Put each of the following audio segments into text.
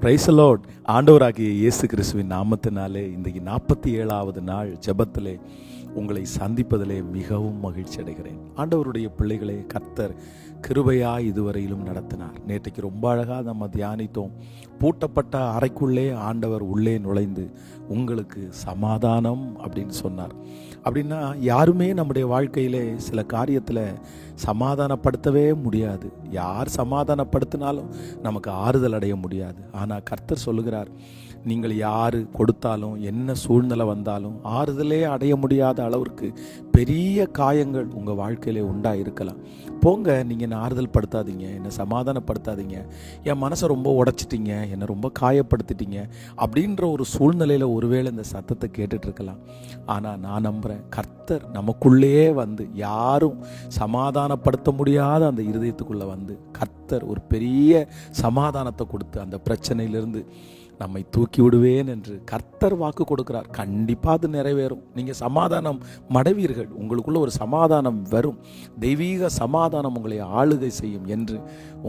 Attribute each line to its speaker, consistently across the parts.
Speaker 1: Praise the Lord. ஆண்டவராகிய இயேசு கிறிஸ்துவின் நாமத்தினாலே இன்றைக்கு 47வது நாள் ஜெபத்திலே உங்களை சந்திப்பதிலே மிகவும் மகிழ்ச்சி அடைகிறேன். ஆண்டவருடைய பிள்ளைகளே, கர்த்தர் கிருபையாய் இதுவரையிலும் நடத்தினார். நேற்றைக்கு ரொம்ப அழகாக நம்ம தியானித்தோம். பூட்டப்பட்ட அறைக்குள்ளே ஆண்டவர் உள்ளே நுழைந்து உங்களுக்கு சமாதானம் அப்படின்னு சொன்னார். அப்படின்னா யாருமே நம்முடைய வாழ்க்கையிலே சில காரியத்தில் சமாதானப்படுத்தவே முடியாது. யார் சமாதானப்படுத்தினாலும் நமக்கு ஆறுதல் அடைய முடியாது. ஆனால் கர்த்தர் சொல்லுகிறார், நீங்கள் யார் கொடுத்தாலும் என்ன சூழ்நிலை வந்தாலும் ஆறுதலே அடைய முடியாத அளவிற்கு பெரிய காயங்கள் உங்கள் வாழ்க்கையிலே உண்டாயிருக்கலாம். போங்க, நீங்கள் என்னை ஆறுதல் படுத்தாதீங்க, என்னை சமாதானப்படுத்தாதீங்க, என் மனசை ரொம்ப உடைச்சிட்டிங்க, என்னை ரொம்ப காயப்படுத்திட்டீங்க அப்படின்ற ஒரு சூழ்நிலையில் ஒருவேளை இந்த சத்தத்தை கேட்டுட்ருக்கலாம். ஆனால் நான் நம்புகிறேன், கர்த்தர் நமக்குள்ளேயே வந்து யாரும் சமாதானப்படுத்த முடியாத அந்த இருதயத்துக்குள்ளே வந்து கர்த்தர் ஒரு பெரிய சமாதானத்தை கொடுத்து அந்த பிரச்சனையிலிருந்து நம்மை தூக்கி விடுவேன் என்று கர்த்தர் வாக்கு கொடுக்கிறார். கண்டிப்பாக அது நிறைவேறும். நீங்கள் சமாதானம் மடைவீர்கள், உங்களுக்குள்ள ஒரு சமாதானம் வரும். தெய்வீக சமாதானம் உங்களை ஆளுகை செய்யும் என்று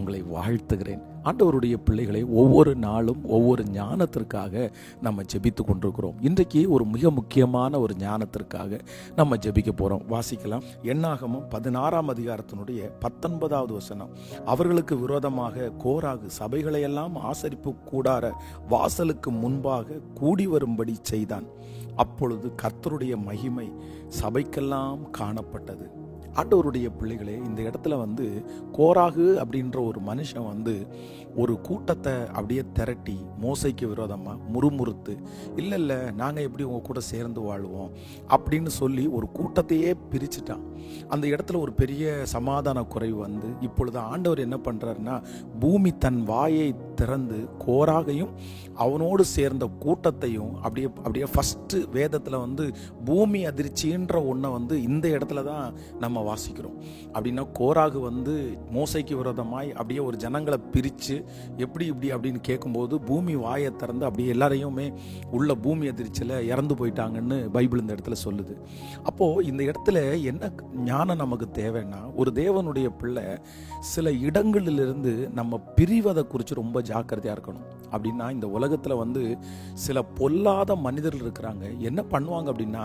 Speaker 1: உங்களை வாழ்த்துகிறேன். ஆண்டவருடைய பிள்ளைகளை, ஒவ்வொரு நாளும் ஒவ்வொரு ஞானத்திற்காக நம்ம ஜெபித்து கொண்டிருக்கிறோம். இன்றைக்கு ஒரு மிக முக்கியமான ஒரு ஞானத்திற்காக நம்ம ஜெபிக்க போகிறோம். வாசிக்கலாம். என்னாகமம் 16ஆம் அதிகாரத்தினுடைய 19வது வசனம். அவர்களுக்கு விரோதமாக கோராகு சபைகளையெல்லாம் ஆசரிப்பு கூடார வாசலுக்கு முன்பாக கூடி வரும்படி செய்தான். அப்பொழுது கர்த்தருடைய மகிமை சபைக்கெல்லாம் காணப்பட்டது. ஆண்டவருடைய பிள்ளைகளே, இந்த இடத்துல வந்து கோராகு அப்படின்ற ஒரு மனுஷன் வந்து ஒரு கூட்டத்தை அப்படியே திரட்டி மோசைக்கு விரோதமாக முறுமுறுத்து, இல்லை நாங்கள் எப்படி உங்கள் கூட சேர்ந்து வாழ்வோம் அப்படின்னு சொல்லி ஒரு கூட்டத்தையே பிரிச்சுட்டான். அந்த இடத்துல ஒரு பெரிய சமாதான குறைவு வந்து இப்பொழுது ஆண்டவர் என்ன பண்ணுறாருன்னா, பூமி தன் வாயை திறந்து கோராகையும் அவனோடு சேர்ந்த கூட்டத்தையும் அப்படியே ஃபஸ்ட்டு வேதத்தில் வந்து பூமி அதிர்ச்சின்ற ஒன்றை வந்து இந்த இடத்துல தான் நம்ம வாசிக்கிறோம். அப்படின்னா கோராகு வந்து மோசைக்கு விரோதமாய் அப்படியே ஒரு ஜனங்களை பிரித்து எப்படி இப்படி அப்படின்னு கேட்கும்போது பூமி வாயை திறந்து அப்படியே எல்லாரையுமே உள்ள பூமி அதிர்ச்சியில் இறந்து போயிட்டாங்கன்னு பைபிள் இந்த இடத்துல சொல்லுது. அப்போது இந்த இடத்துல என்ன ஞானம் நமக்கு தேவைன்னா, ஒரு தேவனுடைய பிள்ளை சில இடங்களிலிருந்து நம்ம பிரிவதை குறித்து ரொம்ப ஜாக்கிரதையாக இருக்கணும். அப்படின்னா இந்த உலகத்தில் வந்து சில பொல்லாத மனிதர்கள் இருக்கிறாங்க. என்ன பண்ணுவாங்க அப்படின்னா,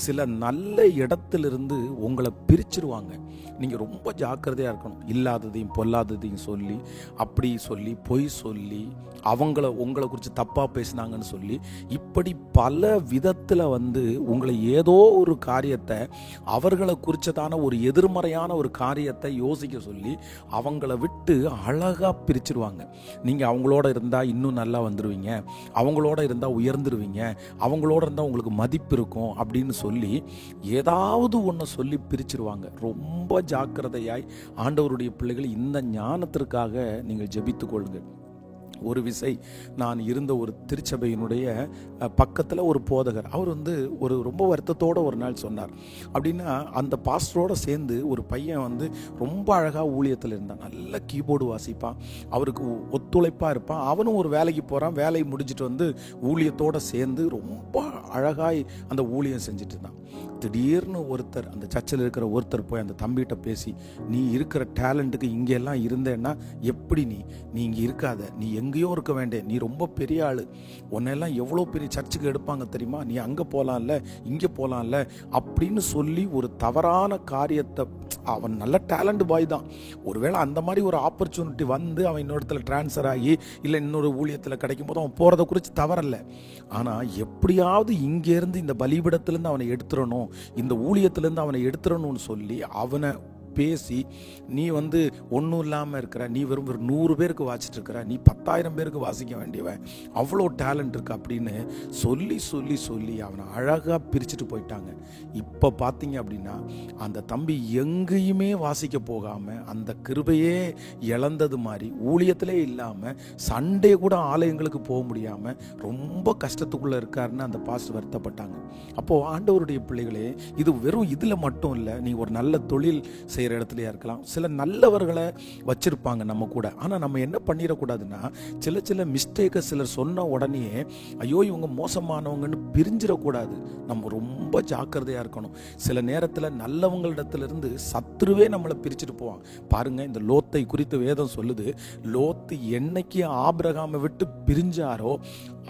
Speaker 1: சில நல்ல இடத்திலிருந்து உங்களை பிரிச்சிருவாங்க. நீங்கள் ரொம்ப ஜாக்கிரதையாக இருக்கணும். இல்லாததையும் பொல்லாததையும் சொல்லி, அப்படி சொல்லி, பொய் சொல்லி, உங்களை குறித்து தப்பாக பேசினாங்கன்னு சொல்லி, இப்படி பல விதத்தில் வந்து உங்களை ஏதோ ஒரு காரியத்தை, அவர்களை குறித்ததான ஒரு எதிர்மறையான ஒரு காரியத்தை யோசிக்க சொல்லி அவங்கள விட்டு அழகாக பிரிச்சிருவாங்க. நீங்கள் அவங்களோட இருந்தால் இன்னும் நல்லா வந்துடுவீங்க, அவங்களோட இருந்தால் உயர்ந்துருவீங்க, அவங்களோட இருந்தால் உங்களுக்கு மதிப்பு இருக்கும் அப்படின்னு சொல்லி ஏதாவது ஒன்று சொல்லி பிரிச்சிருவாங்க. ரொம்ப ஜாக்கிரதையாய் ஆண்டவருடைய பிள்ளைகள் இந்த ஞானத்திற்காக நீங்கள் ஜெபித்துக் கொள்ளுங்கள். ஒரு விசை நான் இருந்த ஒரு திருச்சபையினுடைய பக்கத்தில் ஒரு போதகர், அவர் வந்து ஒரு ரொம்ப வருத்தத்தோடு ஒரு நாள் சொன்னார். அப்படின்னா அந்த பாஸ்டரோடு சேர்ந்து ஒரு பையன் வந்து ரொம்ப அழகாக ஊழியத்தில் இருந்தான். நல்ல கீபோர்டு வாசிப்பான், அவருக்கு ஒத்துழைப்பாக இருப்பான். அவனும் ஒரு வேலைக்கு போகிறான், வேலையை முடிச்சுட்டு வந்து ஊழியத்தோடு சேர்ந்து ரொம்ப அழகாய் அந்த ஊழியம் செஞ்சுட்டு இருந்தான். திடீர்னு ஒருத்தர், அந்த சர்ச்சில் இருக்கிற ஒருத்தர் போய் அந்த தம்பிகிட்ட பேசி, நீ இருக்கிற டேலண்ட்டுக்கு இங்கெல்லாம் இருந்தேன்னா எப்படி, நீ இங்கே இருக்காத, நீ எங்கேயோ இருக்க வேண்டேன், நீ ரொம்ப பெரிய ஆள், உன்னெல்லாம் எவ்வளோ பெரிய சர்ச்சுக்கு எடுப்பாங்க தெரியுமா, நீ அங்கே போகலாம்ல, இங்கே போகலாம்ல அப்படின்னு சொல்லி ஒரு தவறான காரியத்தை, அவன் நல்ல டேலண்ட் பாய் தான், ஒருவேளை அந்த மாதிரி ஒரு ஆப்பர்ச்சுனிட்டி வந்து அவன் இன்னொரு இடத்துல டிரான்ஸ்ஃபர் ஆகி இல்லை இன்னொரு ஊழியத்தில் கிடைக்கும் போது அவன் போகிறத குறித்து தவறல்ல. ஆனால் எப்படியாவது இங்கேருந்து இந்த பலிபீடத்திலேருந்து அவனை எடுத்துடணும், இந்த ஊழியத்திலேருந்து அவனை எடுத்துடணும்னு சொல்லி அவனை பேசி, நீ வந்து ஒன்றும் இல்லாமல் இருக்கிற, நீ வெறும் 100 பேருக்கு வாசிச்சுட்டு இருக்கிற, நீ 10,000 பேருக்கு வாசிக்க வேண்டியவன், அவ்வளோ டேலண்ட் இருக்கு அப்படின்னு சொல்லி சொல்லி சொல்லி அவனை அழகாக பிரிச்சுட்டு போயிட்டாங்க. இப்போ பார்த்தீங்க அப்படின்னா அந்த தம்பி எங்கேயுமே வாசிக்க போகாமல் அந்த கிருபையே இழந்தது மாதிரி, ஊழியத்திலே இல்லாமல் சண்டே கூட ஆலயங்களுக்கு போக முடியாமல் ரொம்ப கஷ்டத்துக்குள்ளே இருக்காருன்னு அந்த பாஸ்டர் வருத்தப்பட்டாங்க. அப்போது ஆண்டவருடைய பிள்ளைகளே, இது வெறும் இதில் மட்டும் இல்லை, நீ ஒரு நல்ல தொழில் செய்கிற செய்கிற இடத்துலையா இருக்கலாம். சில நல்லவர்களை வச்சுருப்பாங்க நம்ம கூட. ஆனால் நம்ம என்ன பண்ணிடக்கூடாதுன்னா, சில மிஸ்டேக்கை சிலர் சொன்ன உடனே ஐயோ இவங்க மோசமானவங்கன்னு பிரிஞ்சிடக்கூடாது. நம்ம ரொம்ப ஜாக்கிரதையாக இருக்கணும். சில நேரத்தில் நல்லவங்களிடத்திலிருந்து சத்துருவே நம்மளை பிரிச்சுட்டு போவான். பாருங்க, இந்த லோத்தை குறித்து வேதம் சொல்லுது, லோத்து என்னைக்கு ஆபிரகாமை விட்டு பிரிஞ்சாரோ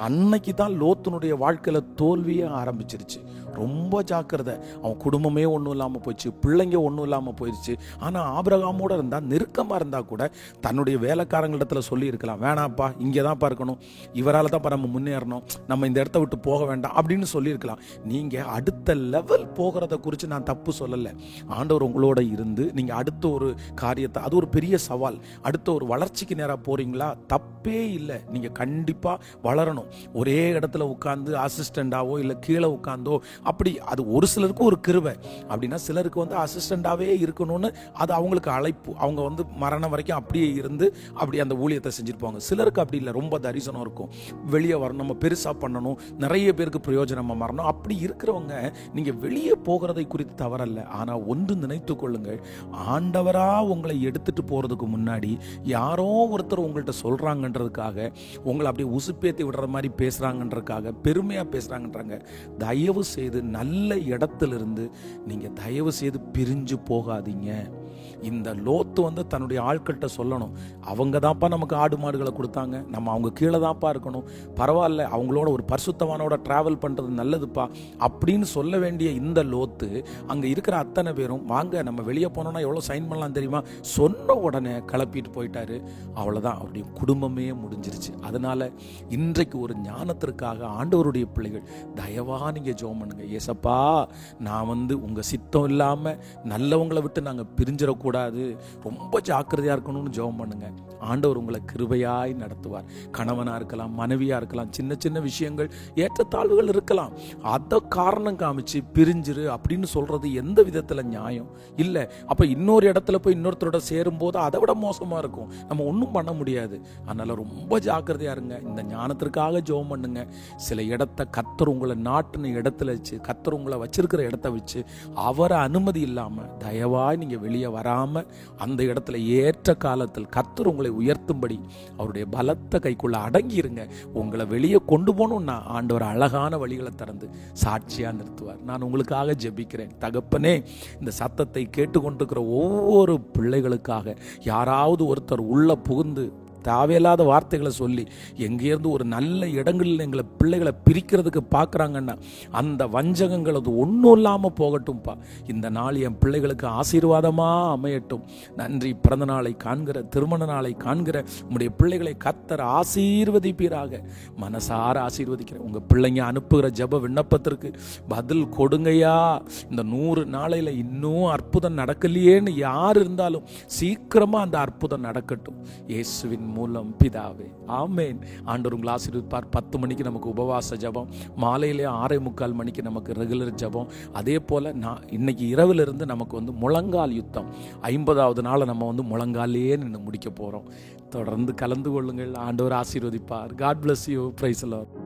Speaker 1: அன்னைக்கு தான் லோத்தினுடைய வாழ்க்கையில தோல்வியே ஆரம்பிச்சிருச்சு. ரொம்ப ஜாக்கிரதை. அவன் குடும்பமே ஒன்றும் இல்லாமல் போயிடுச்சு, பிள்ளைங்க ஒன்றும் இல்லாமல் போயிடுச்சு. ஆனால் ஆபிரகாமோட இருந்தால், நெருக்கமாக இருந்தால் கூட தன்னுடைய வேலைக்காரங்களிடத்துல சொல்லி இருக்கலாம், வேணாப்பா இங்கே தான்ப்பா இருக்கணும், இவரால் தான்ப்பா நம்ம முன்னேறணும், நம்ம இந்த இடத்த விட்டு போக வேண்டாம் அப்படின்னு சொல்லியிருக்கலாம். நீங்கள் அடுத்த லெவல் போகிறத குறித்து நான் தப்பு சொல்லலை. ஆண்டவர் உங்களோட இருந்து நீங்கள் அடுத்த ஒரு காரியத்தை, அது ஒரு பெரிய சவால், அடுத்த ஒரு வளர்ச்சிக்கு நேராக போகிறீங்களா, தப்பே இல்லை. நீங்கள் கண்டிப்பாக வளரணும். ஒரே இடத்துல உட்கார்ந்து அசிஸ்டண்டாவோ இல்லை கீழே உட்கார்ந்தோ அப்படி, அது ஒரு சிலருக்கு ஒரு கிருபை. அப்படின்னா சிலருக்கு அசிஸ்டண்டாவே இருக்கணும்னு அது அவங்களுக்கு அழைப்பு. அவங்க மரணம் வரைக்கும் அப்படியே இருந்து அப்படி அந்த ஊழியத்தை செஞ்சிருப்பாங்க. சிலருக்கு அப்படி இல்லை, ரொம்ப தரிசனம் இருக்கும், வெளியே வரணும், நம்ம பெருசா பண்ணணும், நிறைய பேருக்கு பிரயோஜனமா மாறணும். அப்படி இருக்கிறவங்க நீங்க வெளியே போகிறதை குறித்து தவறல்ல. ஆனா ஒன்று நினைத்து கொள்ளுங்கள், ஆண்டவரா உங்களை எடுத்துட்டு போறதுக்கு முன்னாடி யாரோ ஒருத்தர் உங்கள்கிட்ட சொல்றாங்கன்றதுக்காக, உங்களை அப்படியே உசுப்பேத்தி விடுற மாதிரி பேசுறாங்கன்றதுக்காக, பெருமையா பேசுறாங்கன்றாங்க, தயவு செய்து நல்ல இடத்திலிருந்து நீங்க தயவு செய்து பிரிஞ்சு போகாதீங்க. இந்த லோத்து தன்னுடைய ஆட்கள்கிட்ட சொல்லணும், அவங்க தான்ப்பா நமக்கு ஆடு மாடுகளை கொடுத்தாங்க, நம்ம அவங்க கீழே தான்ப்பா இருக்கணும், பரவாயில்ல அவங்களோட ஒரு பரிசுத்தவானோட டிராவல் பண்றது நல்லதுப்பா அப்படின்னு சொல்ல வேண்டிய இந்த லோத்து அங்க இருக்கிற அத்தனை பேரும் வாங்க நம்ம வெளியே போனோம்னா எவ்வளவு சைன் பண்ணலாம் தெரியுமா சொன்ன உடனே கிளப்பிட்டு போயிட்டாரு. அவ்வளவுதான், அவருடைய குடும்பமே முடிஞ்சிருச்சு. அதனால இன்றைக்கு ஒரு ஞானத்திற்காக ஆண்டவருடைய பிள்ளைகள் தயவா நீங்க ஜெபம் பண்ணுங்க. ஏசப்பா, நான் உங்க சித்தம் இல்லாம நல்லவங்களை விட்டு நாங்க பிரிஞ்சிடக்கூடாது, ரொம்ப ஜாக்கிரதையா இருக்கணும்னு ஜெபம் பண்ணுங்க. ஆண்டவர் உங்களை கிருபையாய் நடத்துவார். கணவனா இருக்கலாம், மனைவியா இருக்கலாம், சின்ன சின்ன விஷயங்கள் ஏற்றத்தாழ்வுகள் இருக்கலாம், அதை காரணம் காமிச்சு பிரிஞ்சிரு அப்படின்னு சொல்றது எந்த விதத்துல நியாயம் இல்லை. அப்ப இன்னொரு இடத்துல போய் இன்னொருத்தரோட சேரும் போது அதை விட மோசமா இருக்கும், நம்ம ஒன்றும் பண்ண முடியாது. அதனால ரொம்ப ஜாக்கிரதையா இருங்க. இந்த ஞானத்திற்காக ஜெபம் பண்ணுங்க. சில இடத்த கர்த்தர் உங்களை நாட்டின இடத்துல வச்சு, கர்த்தர் உங்களை வச்சிருக்கிற இடத்த வச்சு அவரை அனுமதி இல்லாம தயவாய் நீங்க வெளியே வராம அந்த இடத்துல ஏற்ற காலத்தில் கர்த்தர் உங்களை உயர்த்தும்படி அவருடைய பலத்த கைக்குள்ள அடங்கி இருங்க. உங்களை வெளியே கொண்டு போகணும்னா ஆண்டவர் அழகான வழிகளை திறந்து சாட்சியா நிறுத்துவார். நான் உங்களுக்காக ஜெபிக்கிறேன். தகப்பனே, இந்த சத்தத்தை கேட்டுக்கொண்டிருக்கிற ஒவ்வொரு பிள்ளைகளுக்காக யாராவது ஒருத்தர் உள்ள புகுந்து தேவையில்லாத வார்த்தைகளை சொல்லி எங்கேருந்து ஒரு நல்ல இடங்களில் எங்களை பிள்ளைகளை பிரிக்கிறதுக்கு பார்க்குறாங்கன்னா அந்த வஞ்சகங்கள் அது ஒன்றும் இல்லாமல் போகட்டும்ப்பா. இந்த நாள் என் பிள்ளைகளுக்கு ஆசீர்வாதமாக அமையட்டும். நன்றி. பிறந்த நாளை காண்கிற, திருமண நாளை காண்கிற உங்களுடைய பிள்ளைகளை கர்த்தர் ஆசீர்வதிப்பீராக. மனசார ஆசீர்வதிக்கிறேன். உங்கள் பிள்ளைங்க அனுப்புகிற ஜெப விண்ணப்பத்திற்கு பதில் கொடுங்கய்யா. இந்த 100 நாளையில் இன்னும் அற்புதம் நடக்கலையேன்னு யார் இருந்தாலும் சீக்கிரமாக அந்த அற்புதம் நடக்கட்டும் இயேசுவின் மூலம் பிதாவே, ஆமேன். ஆண்டவர் உங்களை ஆசீர்வதிப்பார். 10 மணிக்கு நமக்கு உபவாச ஜெபம், மாலையிலே 6:45 மணிக்கு நமக்கு ரெகுலர் ஜெபம். அதே போல இன்னைக்கு இரவிலிருந்து நமக்கு முழங்கால் யுத்தம், 50வது நாள் நம்ம முழங்காலே நின்று முடிக்க போறோம். தொடர்ந்து கலந்து கொள்ளுங்கள். ஆண்டவர் ஆசீர்வதிப்பார். God bless you. Praise the Lord.